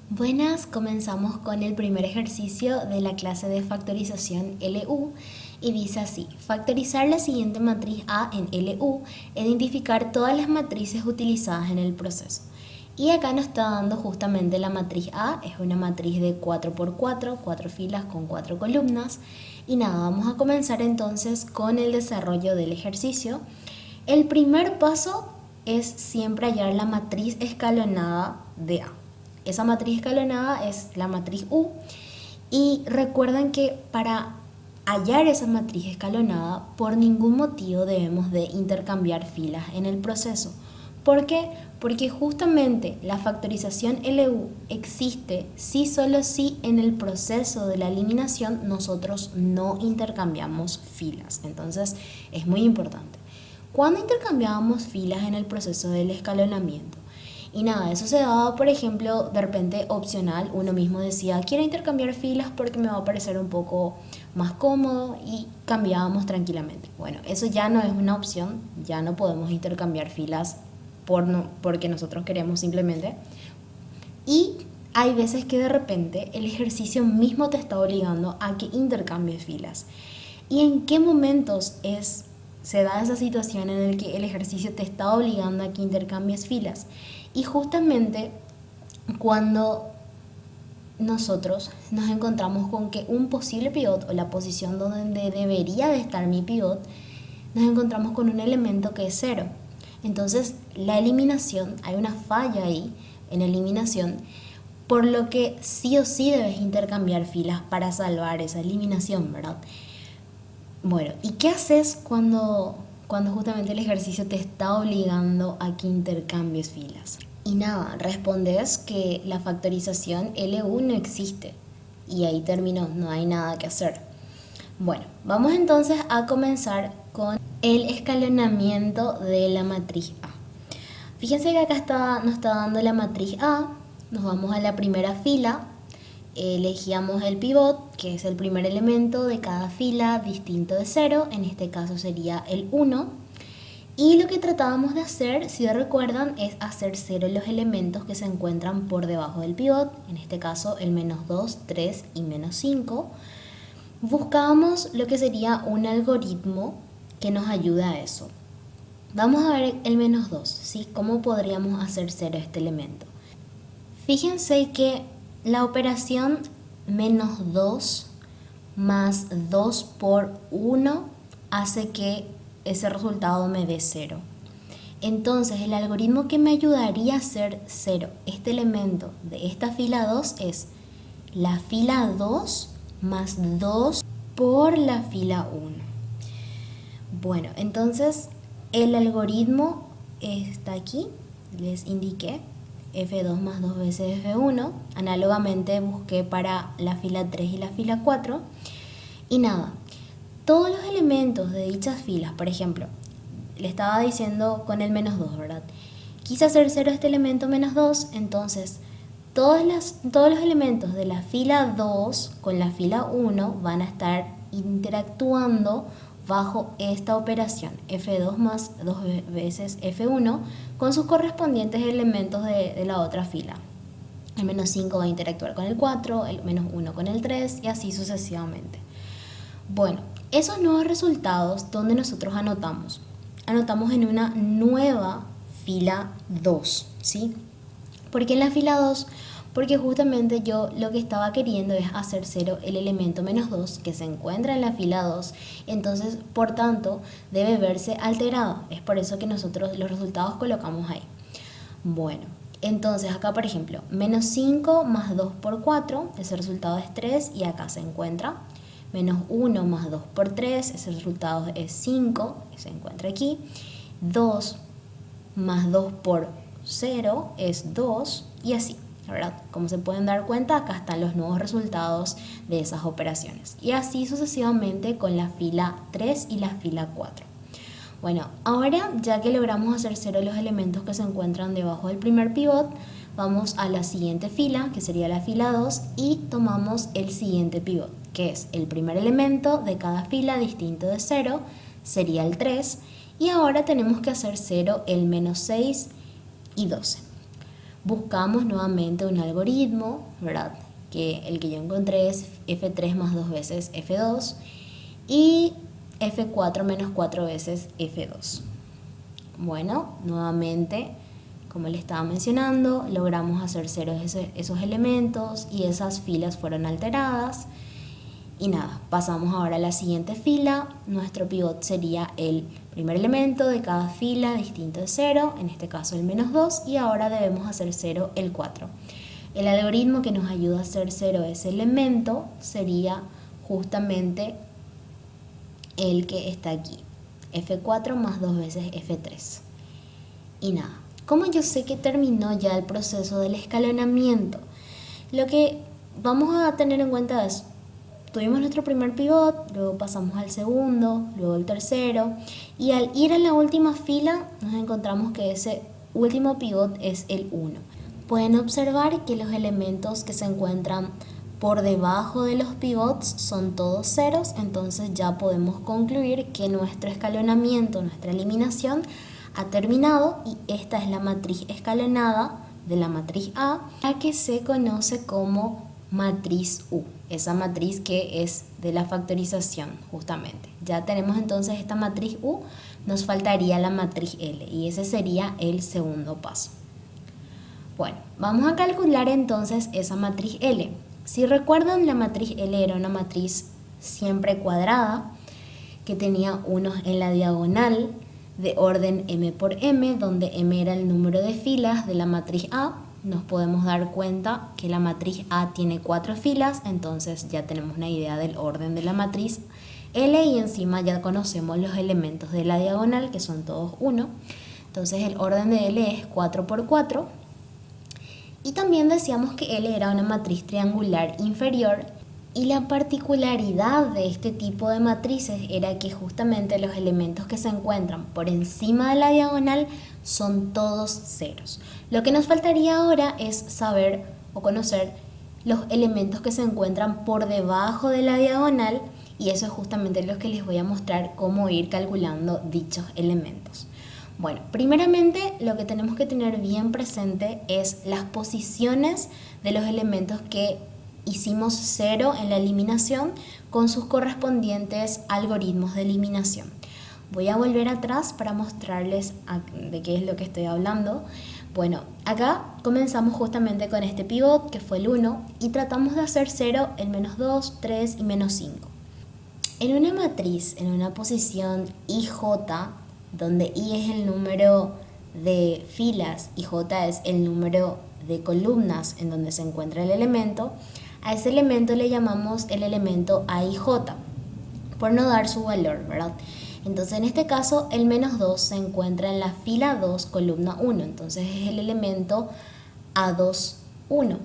Buenas, comenzamos con el primer ejercicio de la clase de factorización LU y dice así: factorizar la siguiente matriz A en LU, identificar todas las matrices utilizadas en el proceso. Y acá nos está dando justamente la matriz A, es una matriz de 4×4, 4 filas con 4 columnas. Y nada, vamos a comenzar entonces con el desarrollo del ejercicio. El primer paso es siempre hallar la matriz escalonada de A. Esa matriz escalonada es la matriz U y recuerden que para hallar esa matriz escalonada por ningún motivo debemos de intercambiar filas en el proceso. ¿Por qué? Porque justamente la factorización LU existe si solo si en el proceso de la eliminación nosotros no intercambiamos filas. Entonces es muy importante. ¿Cuándo intercambiábamos filas en el proceso del escalonamiento? Y nada, eso se daba, por ejemplo, de repente opcional, uno mismo decía, quiero intercambiar filas porque me va a parecer un poco más cómodo y cambiábamos tranquilamente. Bueno, eso ya no es una opción, ya no podemos intercambiar filas porque nosotros queremos simplemente. Y hay veces que de repente el ejercicio mismo te está obligando a que intercambies filas. ¿Y en qué momentos se da esa situación en la que el ejercicio te está obligando a que intercambies filas? Y justamente cuando nosotros nos encontramos con que un posible pivot o la posición donde debería de estar mi pivot, nos encontramos con un elemento que es 0. Entonces la eliminación, hay una falla ahí en eliminación, por lo que sí o sí debes intercambiar filas para salvar esa eliminación, ¿verdad? Bueno, ¿y qué haces cuando justamente el ejercicio te está obligando a que intercambies filas? Y nada, respondes que la factorización LU no existe. Y ahí terminó, no hay nada que hacer. Bueno, vamos entonces a comenzar con el escalonamiento de la matriz A. Fíjense que acá nos está dando la matriz A, nos vamos a la primera fila, elegíamos el pivot, que es el primer elemento de cada fila distinto de 0, en este caso sería el 1. Y lo que tratábamos de hacer, si recuerdan, es hacer 0 los elementos que se encuentran por debajo del pivot, en este caso el -2, 3 y -5. Buscábamos lo que sería un algoritmo que nos ayude a eso. Vamos a ver el -2, ¿sí? ¿Cómo podríamos hacer 0 este elemento? Fíjense que la operación -2 más 2 por 1 hace que ese resultado me dé 0. Entonces el algoritmo que me ayudaría a hacer 0 este elemento de esta fila 2 es la fila 2 más 2 por la fila 1. Bueno, entonces el algoritmo está aquí, les indiqué F2 más 2 veces F1. Análogamente busqué para la fila 3 y la fila 4. Y nada, todos los elementos de dichas filas, por ejemplo, le estaba diciendo con el -2, ¿verdad? Quise hacer 0 este elemento -2, entonces todos los elementos de la fila 2 con la fila 1 van a estar interactuando bajo esta operación, F2 más 2 veces F1, con sus correspondientes elementos de la otra fila. El -5 va a interactuar con el 4, el -1 con el 3 y así sucesivamente. Bueno, esos nuevos resultados, ¿dónde nosotros anotamos? Anotamos en una nueva fila 2, ¿sí? ¿Por qué en la fila 2? Porque justamente yo lo que estaba queriendo es hacer 0 el elemento -2 que se encuentra en la fila 2, entonces por tanto debe verse alterado. Es por eso que nosotros los resultados colocamos ahí. Bueno, entonces acá por ejemplo, -5 más 2 por 4, ese resultado es 3 y acá se encuentra. -1 más 2 por 3, ese resultado es 5, se encuentra aquí. 2 más 2 por 0 es 2 y así, ¿verdad? Como se pueden dar cuenta, acá están los nuevos resultados de esas operaciones. Y así sucesivamente con la fila 3 y la fila 4. Bueno, ahora ya que logramos hacer 0 los elementos que se encuentran debajo del primer pivot, vamos a la siguiente fila, que sería la fila 2, y tomamos el siguiente pivot, que es el primer elemento de cada fila distinto de 0, sería el 3, y ahora tenemos que hacer 0 el -6 y 12. buscamos nuevamente un algoritmo, ¿verdad? Que el que yo encontré es F3 más 2 veces F2 y F4 menos 4 veces F2. Bueno, nuevamente, como les estaba mencionando, logramos hacer cero esos elementos y esas filas fueron alteradas. Y nada, pasamos ahora a la siguiente fila. Nuestro pivot sería el primer elemento de cada fila distinto de 0, en este caso el menos 2, y ahora debemos hacer 0 el 4. El algoritmo que nos ayuda a hacer 0 ese elemento sería justamente el que está aquí, F4 más 2 veces F3. Y nada, como yo sé que terminó ya el proceso del escalonamiento, lo que vamos a tener en cuenta es, tuvimos nuestro primer pivot, luego pasamos al segundo, luego el tercero, y al ir a la última fila nos encontramos que ese último pivot es el 1. Pueden observar que los elementos que se encuentran por debajo de los pivots son todos ceros, entonces ya podemos concluir que nuestro escalonamiento, nuestra eliminación ha terminado y esta es la matriz escalonada de la matriz A, la que se conoce como matriz U, esa matriz que es de la factorización justamente. Ya tenemos entonces esta matriz U, nos faltaría la matriz L y ese sería el segundo paso. Bueno, vamos a calcular entonces esa matriz L. Si recuerdan, la matriz L era una matriz siempre cuadrada que tenía unos en la diagonal de orden m por m, donde m era el número de filas de la matriz A. Nos podemos dar cuenta que la matriz A tiene 4 filas, entonces ya tenemos una idea del orden de la matriz L y encima ya conocemos los elementos de la diagonal, que son todos 1. Entonces el orden de L es 4 por 4. Y también decíamos que L era una matriz triangular inferior y la particularidad de este tipo de matrices era que justamente los elementos que se encuentran por encima de la diagonal son todos ceros. Lo que nos faltaría ahora es saber o conocer los elementos que se encuentran por debajo de la diagonal y eso es justamente lo que les voy a mostrar cómo ir calculando dichos elementos. Bueno, primeramente lo que tenemos que tener bien presente es las posiciones de los elementos que hicimos 0 en la eliminación con sus correspondientes algoritmos de eliminación. Voy a volver atrás para mostrarles de qué es lo que estoy hablando. Bueno, acá comenzamos justamente con este pivot que fue el 1 y tratamos de hacer 0 el menos 2, 3 y menos 5. En una matriz, en una posición IJ, donde I es el número de filas y J es el número de columnas en donde se encuentra el elemento, a ese elemento le llamamos el elemento AIJ, por no dar su valor, ¿verdad? Entonces en este caso el menos 2 se encuentra en la fila 2, columna 1, entonces es el elemento A21.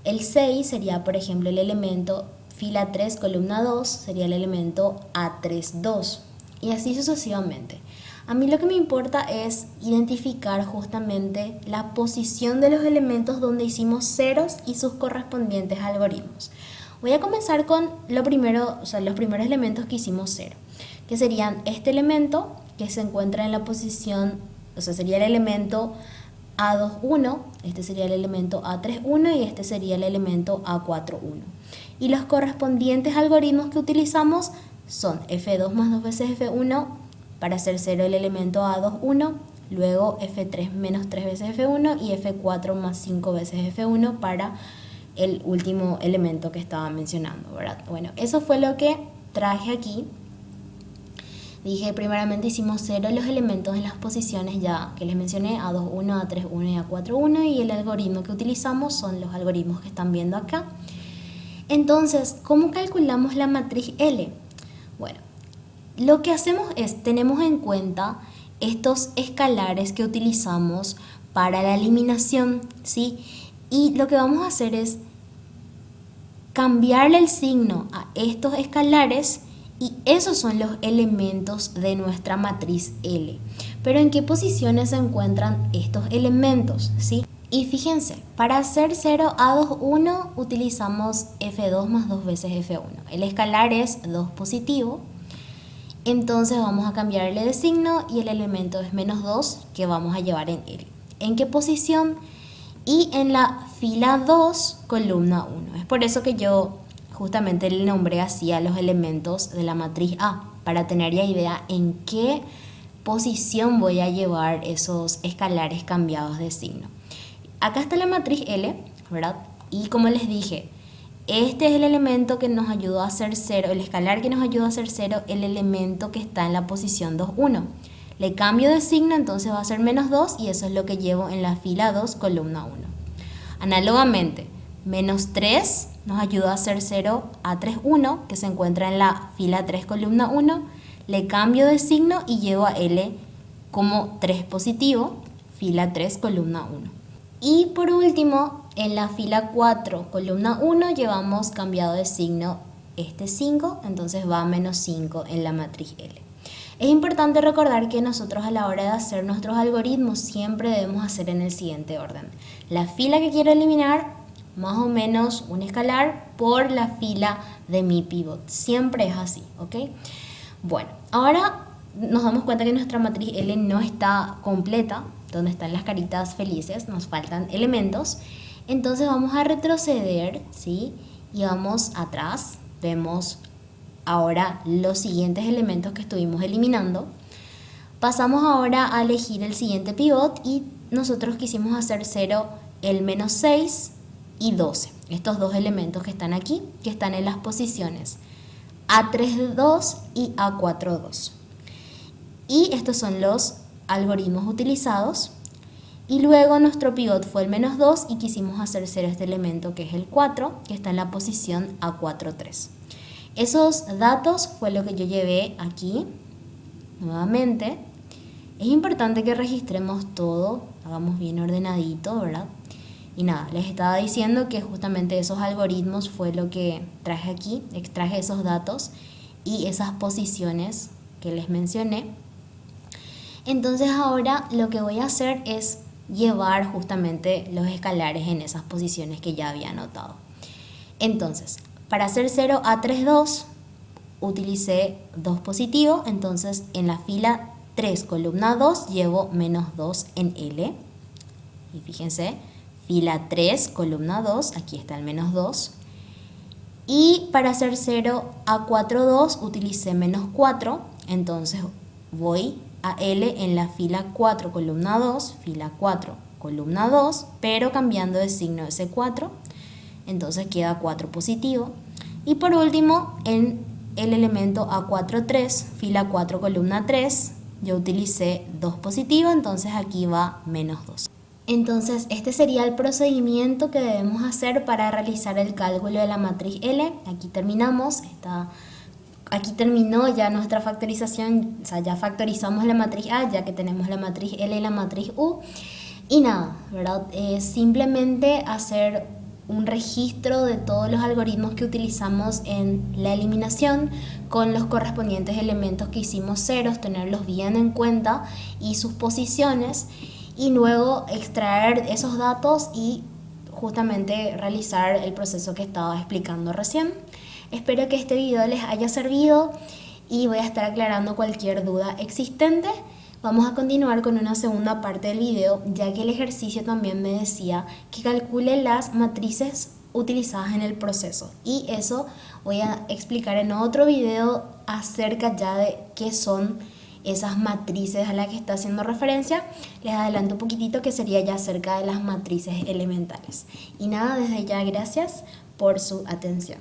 El 6 sería, por ejemplo, el elemento fila 3, columna 2, sería el elemento A32, y así sucesivamente. A mí lo que me importa es identificar justamente la posición de los elementos donde hicimos ceros y sus correspondientes algoritmos. Voy a comenzar con los primeros elementos que hicimos 0, que serían este elemento que se encuentra en la posición, sería el elemento A21, este sería el elemento A31 y este sería el elemento A41. Y los correspondientes algoritmos que utilizamos son F2 más 2 veces F1 para hacer 0 el elemento A21, luego F3 menos 3 veces F1 y F4 más 5 veces F1 para el último elemento que estaba mencionando, ¿verdad? Bueno, eso fue lo que traje aquí. Dije, primeramente hicimos 0 los elementos en las posiciones ya que les mencioné, A21, A31 y A41, y el algoritmo que utilizamos son los algoritmos que están viendo acá. Entonces, ¿cómo calculamos la matriz L? Bueno, lo que hacemos es, tenemos en cuenta estos escalares que utilizamos para la eliminación, ¿sí? Y lo que vamos a hacer es cambiarle el signo a estos escalares y esos son los elementos de nuestra matriz L. Pero ¿en qué posiciones se encuentran estos elementos? ¿Sí? Y fíjense, para hacer 0 A21 utilizamos F2 más 2 veces F1. El escalar es 2 positivo. Entonces vamos a cambiarle de signo y el elemento es menos 2 que vamos a llevar en L. ¿En qué posición? y en la fila 2, columna 1. Es por eso que yo justamente le nombré así a los elementos de la matriz A, para tener ya idea en qué posición voy a llevar esos escalares cambiados de signo. Acá está la matriz L, ¿verdad? Y como les dije, este es el elemento que nos ayudó a hacer 0, el escalar que nos ayudó a hacer 0, el elemento que está en la posición 2, 1. Le cambio de signo, entonces va a ser menos 2 y eso es lo que llevo en la fila 2, columna 1. Análogamente, menos 3 nos ayudó a hacer 0 a 3, 1, que se encuentra en la fila 3, columna 1. Le cambio de signo y llevo a L como 3 positivo, fila 3, columna 1. Y por último, en la fila 4, columna 1, llevamos cambiado de signo este 5, entonces va a menos 5 en la matriz L. Es importante recordar que nosotros a la hora de hacer nuestros algoritmos siempre debemos hacer en el siguiente orden. La fila que quiero eliminar, más o menos un escalar por la fila de mi pivot. Siempre es así, ¿ok? Bueno, ahora nos damos cuenta que nuestra matriz L no está completa, donde están las caritas felices, nos faltan elementos. Entonces vamos a retroceder, ¿sí? Y vamos atrás, vemos ahora los siguientes elementos que estuvimos eliminando. Pasamos ahora a elegir el siguiente pivot y nosotros quisimos hacer 0, el menos 6 y 12. Estos dos elementos que están aquí, que están en las posiciones A3,2 y A4,2. Y estos son los algoritmos utilizados. Y luego nuestro pivot fue el menos 2 y quisimos hacer 0 este elemento que es el 4, que está en la posición A4,3. Esos datos fue lo que yo llevé aquí. Nuevamente, es importante que registremos todo, hagamos bien ordenadito, ¿verdad? Y nada, les estaba diciendo que justamente esos algoritmos fue lo que traje aquí, extraje esos datos y esas posiciones que les mencioné. Entonces ahora lo que voy a hacer es llevar justamente los escalares en esas posiciones que ya había anotado. Entonces, para hacer 0 a 3,2 utilicé 2 positivo, entonces en la fila 3, columna 2 llevo menos 2 en L. Y fíjense, fila 3, columna 2, aquí está el menos 2. Y para hacer 0 a 4,2 utilicé menos 4, entonces voy a L en la fila 4, columna 2, fila 4, columna 2, pero cambiando de signo ese 4, entonces queda 4 positivo. Y por último, en el elemento A4,3, fila 4, columna 3, yo utilicé 2 positivo, entonces aquí va menos 2. Entonces, este sería el procedimiento que debemos hacer para realizar el cálculo de la matriz L. Aquí terminamos, aquí terminó ya nuestra factorización, o sea, ya factorizamos la matriz A, ya que tenemos la matriz L y la matriz U. Y nada, ¿verdad? Simplemente hacer un registro de todos los algoritmos que utilizamos en la eliminación con los correspondientes elementos que hicimos ceros, tenerlos bien en cuenta y sus posiciones, y luego extraer esos datos y justamente realizar el proceso que estaba explicando recién. Espero que este video les haya servido y voy a estar aclarando cualquier duda existente. Vamos a continuar con una segunda parte del video, ya que el ejercicio también me decía que calcule las matrices utilizadas en el proceso. Y eso voy a explicar en otro video acerca ya de qué son esas matrices a las que está haciendo referencia. Les adelanto un poquitito que sería ya acerca de las matrices elementales. Y nada, desde ya gracias por su atención.